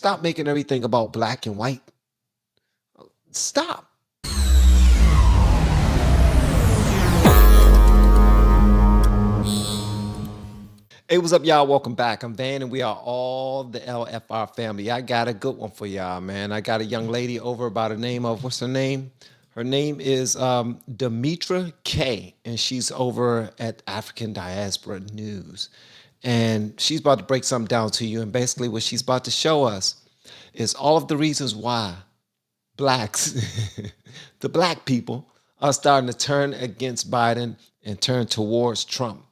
Stop making everything about black and white. Stop. Hey, what's up, y'all? Welcome back. I'm Van, and we are all the LFR family. I got a good one for y'all, man. I got a young lady over by the name of, what's her name? Her name is Demetra K, and she's over at African Diaspora News. And she's about to break something down to you. And basically what she's about to show us is all of the reasons why blacks, the black people, are starting to turn against Biden and turn towards Trump.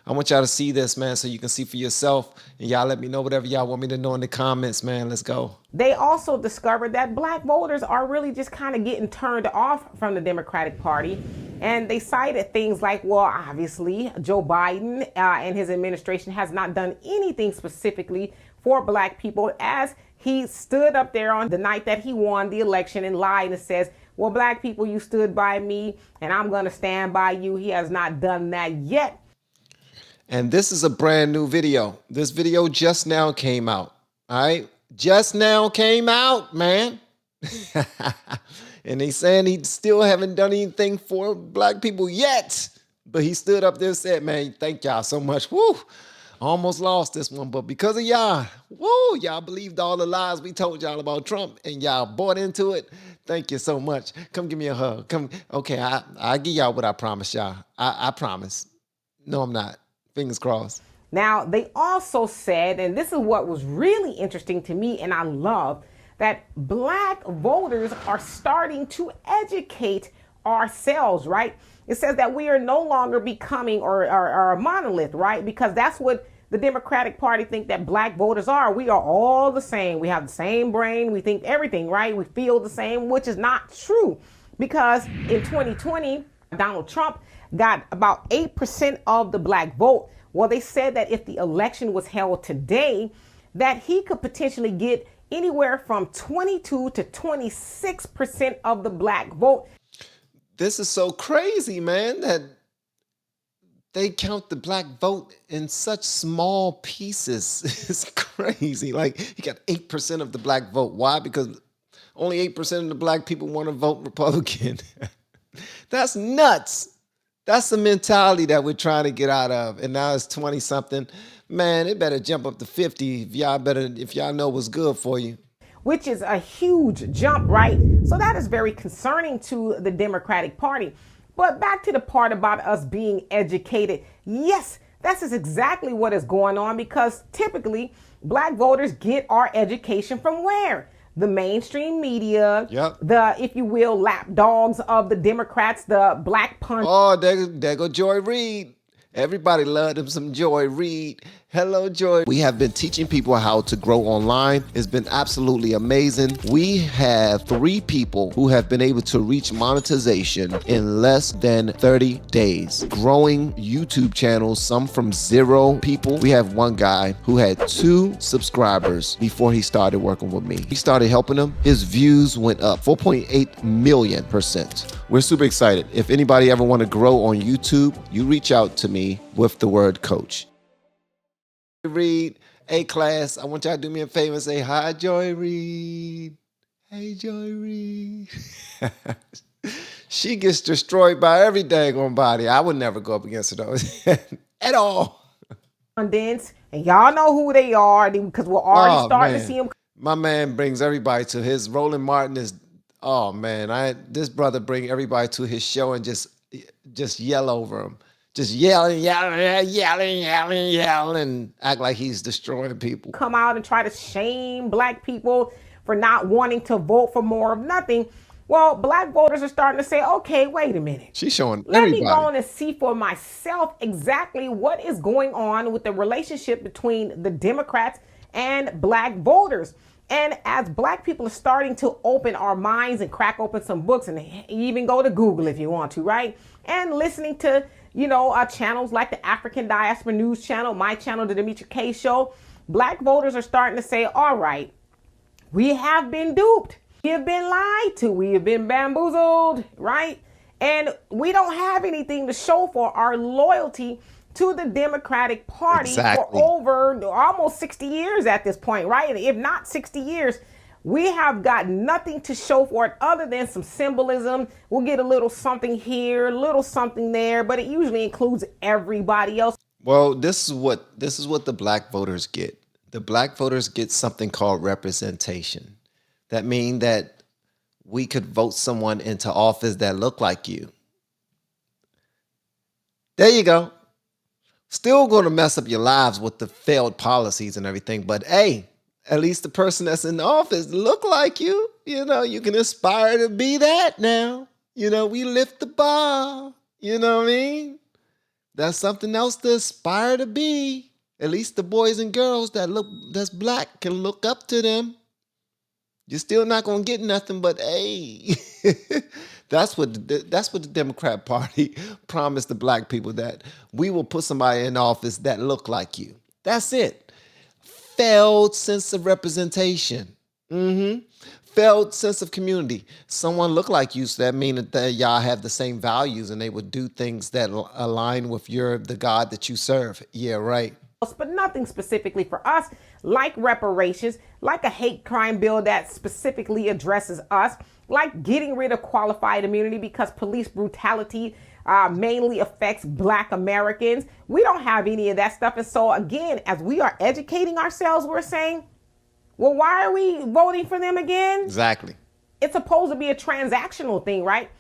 I want y'all to see this, man, so you can see for yourself. And y'all let me know whatever y'all want me to know in the comments, man. Let's go. They also discovered that black voters are really just kind of getting turned off from the Democratic Party. And they cited things like, well, obviously, Joe Biden and his administration has not done anything specifically for black people, as he stood up there on the night that he won the election and lied and says, well, black people, you stood by me and I'm going to stand by you. He has not done that yet. And this is a brand new video. This video just now came out. All right. Just now came out, man. And he's saying he still haven't done anything for black people yet. But he stood up there and said, man, thank y'all so much. Woo. Almost lost this one. But because of y'all, woo, y'all believed all the lies we told y'all about Trump and y'all bought into it. Thank you so much. Come give me a hug. Come. Okay, I'll give y'all what I promised y'all. I promise. No, I'm not. Fingers crossed. Now, they also said, and this is what was really interesting to me and I love, that black voters are starting to educate ourselves, right? It says that we are no longer becoming or a monolith, right? Because that's what the Democratic Party think that black voters are. We are all the same. We have the same brain. We think everything, right? We feel the same, which is not true. Because in 2020, Donald Trump got about 8% of the black vote. Well, they said that if the election was held today, that he could potentially get anywhere from 22 to 26% of the black vote. This is so crazy, man, that they count the black vote in such small pieces. It's crazy. Like, he got 8% of the black vote. Why? Because only 8% of the black people want to vote Republican. That's nuts. That's the mentality that we're trying to get out of. And now it's 20 something. Man, it better jump up to 50 if y'all know what's good for you. Which is a huge jump, right? So that is very concerning to the Democratic Party. But back to the part about us being educated. Yes, that's exactly what is going on, because typically black voters get our education from where? The mainstream media, yep. The, if you will, lapdogs of the Democrats, the black pundits. Oh, there go Joy Reid. Everybody loved him some Joy Reid. Hello, Joy. We have been teaching people how to grow online. It's been absolutely amazing. We have 3 people who have been able to reach monetization in less than 30 days. Growing YouTube channels, some from 0 people. We have one guy who had 2 subscribers before he started working with me. He started helping him. His views went up 4.8 million%. We're super excited. If anybody ever want to grow on YouTube, you reach out to me with the word coach. Reid, A-Class, I want y'all to do me a favor and say, hi, Joy Reid. Hey, Joy Reid. She gets destroyed by every daggone body. I would never go up against her, though, at all. And y'all know who they are, because we're already starting to see them. My man brings everybody to his. Roland Martin is, oh, man. This brother bring everybody to his show and just yell over him. Just yelling, act like he's destroying people. Come out and try to shame black people for not wanting to vote for more of nothing. Well, black voters are starting to say, okay, wait a minute. She's showing Let everybody. me go on and see for myself exactly what is going on with the relationship between the Democrats and black voters. And as black people are starting to open our minds and crack open some books, and even go to Google if you want to, right? And listening to, channels like the African Diaspora News channel, my channel, the Demetra K Show, black voters are starting to say, all right, we have been duped. We have been lied to. We have been bamboozled, right? And we don't have anything to show for our loyalty to the Democratic Party for Exactly. over almost 60 years at this point, right? If not 60 years, we have got nothing to show for it other than some symbolism. We'll get a little something here, a little something there, but it usually includes everybody else. Well, this is what the black voters get. The black voters get something called representation. That means that we could vote someone into office that look like you. There you go. Still going to mess up your lives with the failed policies and everything, but hey, at least the person that's in office look like you. You know, you can aspire to be that now. You know, we lift the bar. You know what I mean? That's something else to aspire to be. At least the boys and girls that's black can look up to them. You're still not gonna get nothing, but hey, that's what the Democrat Party promised the black people, that we will put somebody in office that look like you. That's it. Failed sense of representation. Failed sense of community. Someone look like you, so that means that y'all have the same values and they would do things that align with the God that you serve. Yeah, right. But nothing specifically for us, like reparations, like a hate crime bill that specifically addresses us, like getting rid of qualified immunity because police brutality mainly affects Black Americans. We don't have any of that stuff. And so again, as we are educating ourselves, we're saying, well, why are we voting for them again? Exactly. It's supposed to be a transactional thing, right?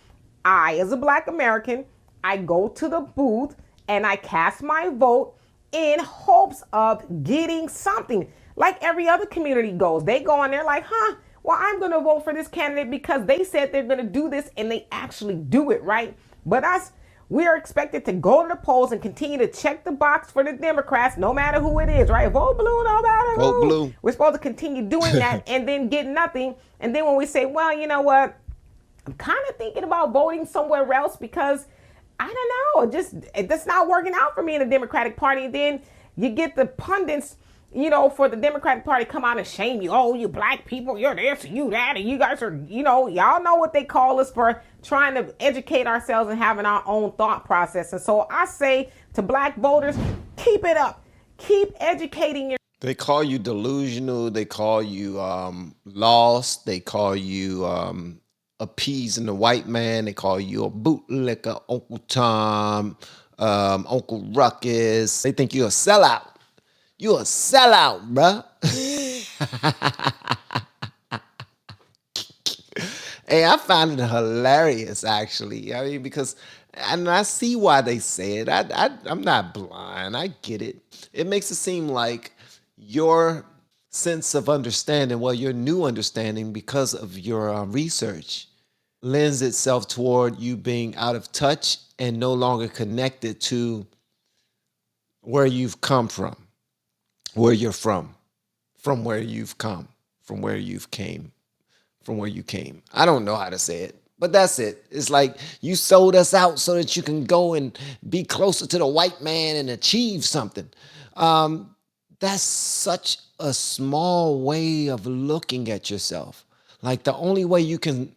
I, as a Black American, I go to the booth and I cast my vote in hopes of getting something. Like every other community goes. They go on there like, well, I'm going to vote for this candidate because they said they're going to do this, and they actually do it, right? But us, we are expected to go to the polls and continue to check the box for the Democrats, no matter who it is, right? Vote blue, no matter who. Vote blue. We're supposed to continue doing that and then get nothing. And then when we say, well, you know what? I'm kind of thinking about voting somewhere else because I don't know, it's not working out for me in the Democratic Party. And then you get the pundits, you know, for the Democratic Party come out and shame you. Oh, you black people, you're this, you that, and you guys are, you know, y'all know what they call us for trying to educate ourselves and having our own thought process. And so I say to black voters, keep it up. Keep educating your. They call you delusional. They call you lost. They call you appeasing the white man. They call you a bootlicker, Uncle Tom, Uncle Ruckus. They think you're a sellout. You're a sellout, bruh. Hey, I find it hilarious, actually. I mean, because, and I see why they say it. I'm not blind. I get it. It makes it seem like your sense of understanding, well, your new understanding because of your research, lends itself toward you being out of touch and no longer connected to where you've come from, where you're from where you've come, from where you've came, from where you came. I don't know how to say it, but that's it. It's like you sold us out so that you can go and be closer to the white man and achieve something. That's such a small way of looking at yourself. Like the only way you can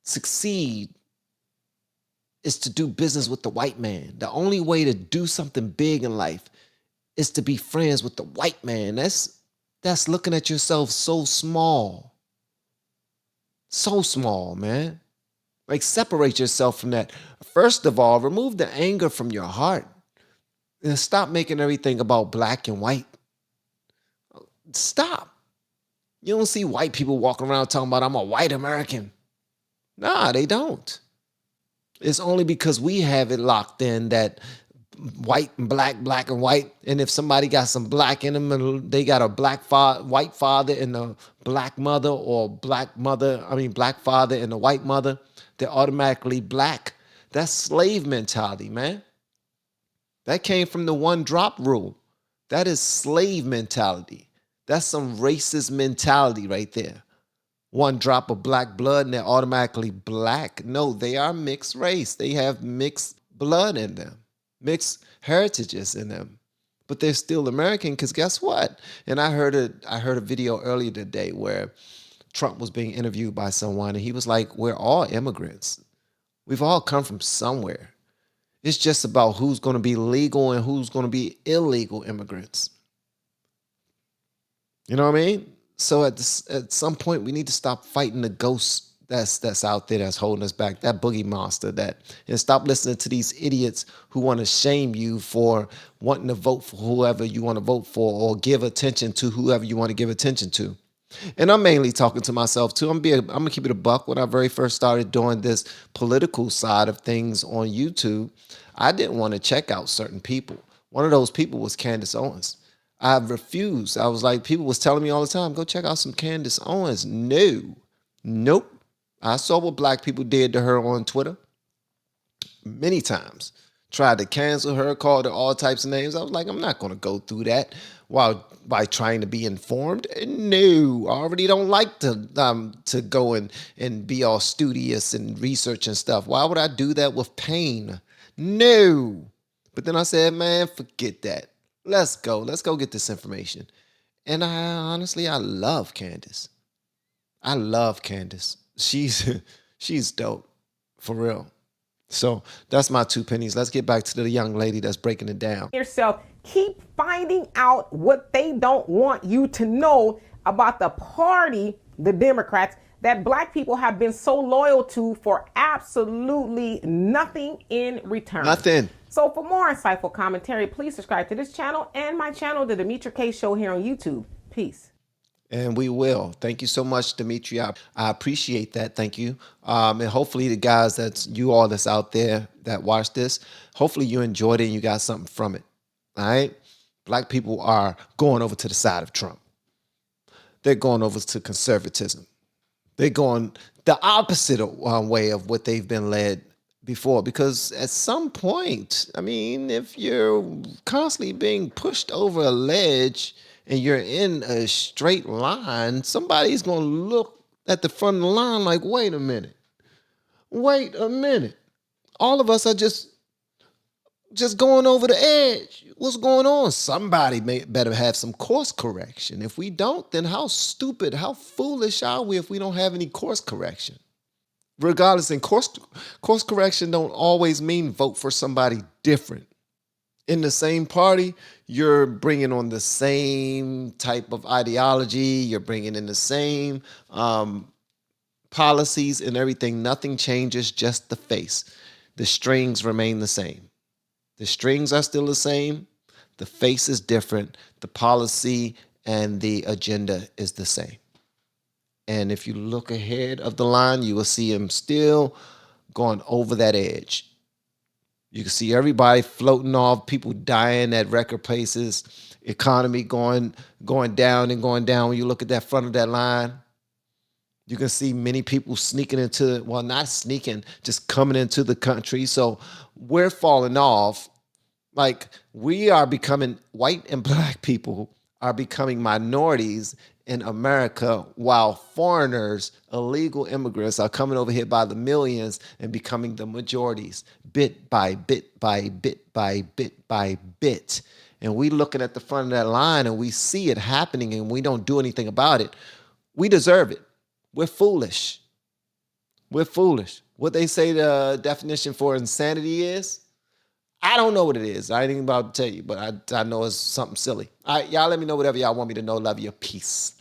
succeed is to do business with the white man. The only way to do something big in life is to be friends with the white man. That's looking at yourself so small. So small, man. Like separate yourself from that. First of all, remove the anger from your heart and stop making everything about black and white. Stop. You don't see white people walking around talking about I'm a white American. Nah, they don't. It's only because we have it locked in that white and black, black and white. And if somebody got some black in them and they got a white father and a black mother, or black father and a white mother, they're automatically black. That's slave mentality, man. That came from the one drop rule. That is slave mentality. That's some racist mentality right there. One drop of black blood and they're automatically black. No, they are mixed race. They have mixed blood in them, mixed heritages in them, but they're still American. Because guess what? And I heard a video earlier today where Trump was being interviewed by someone, and he was like, "We're all immigrants. We've all come from somewhere." It's just about who's going to be legal and who's going to be illegal immigrants. You know what I mean? So at some point, we need to stop fighting the ghosts that's out there that's holding us back, that boogie monster, and stop listening to these idiots who want to shame you for wanting to vote for whoever you want to vote for or give attention to whoever you want to give attention to. And I'm mainly talking to myself too. I'm gonna keep it a buck. When I very first started doing this political side of things on YouTube, I didn't want to check out certain people. One of those people was Candace Owens. I refused. I was like, people was telling me all the time, go check out some Candace Owens. No, nope. I saw what black people did to her on Twitter many times. Tried to cancel her, called her all types of names. I was like, I'm not going to go through that while by trying to be informed. No, I already don't like to go and be all studious and research and stuff. Why would I do that with pain? No. But then I said, man, forget that. Let's go. Let's go get this information. And I love Candace. I love Candace. She's dope, for real. So that's my 2 pennies. Let's get back to the young lady that's breaking it down. Yourself, keep finding out what they don't want you to know about the party, the Democrats, that black people have been so loyal to for absolutely nothing in return. Nothing. So for more insightful commentary, please subscribe to this channel and my channel, The Demetria K Show, here on YouTube. Peace. And we will. Thank you so much, Dimitri. I appreciate that. Thank you. And hopefully the guys that's out there that watch this, hopefully you enjoyed it and you got something from it. All right. Black people are going over to the side of Trump. They're going over to conservatism. They're going the opposite way of what they've been led before. Because at some point, I mean, if you're constantly being pushed over a ledge and you're in a straight line, somebody's going to look at the front of the line like, wait a minute. All of us are just going over the edge. What's going on? Somebody better have some course correction. If we don't, then how stupid, how foolish are we if we don't have any course correction? Regardless, and course correction don't always mean vote for somebody different. In the same party, you're bringing on the same type of ideology. You're bringing in the same policies and everything. Nothing changes, just the face. The strings remain the same. The strings are still the same. The face is different. The policy and the agenda is the same. And if you look ahead of the line, you will see him still going over that edge. You can see everybody floating off, people dying at record paces, economy going down and going down. When you look at that front of that line, you can see many people sneaking into, well, not sneaking, just coming into the country. So we're falling off. Like, we are becoming, white and black people are becoming minorities in America, while foreigners, illegal immigrants, are coming over here by the millions and becoming the majorities, bit by bit by bit by bit by bit. And we looking at the front of that line and we see it happening and we don't do anything about it. We deserve it. We're foolish. We're foolish. What they say the definition for insanity is? I don't know what it is. I ain't even about to tell you, but I know it's something silly. All right, y'all let me know whatever y'all want me to know. Love you. Peace.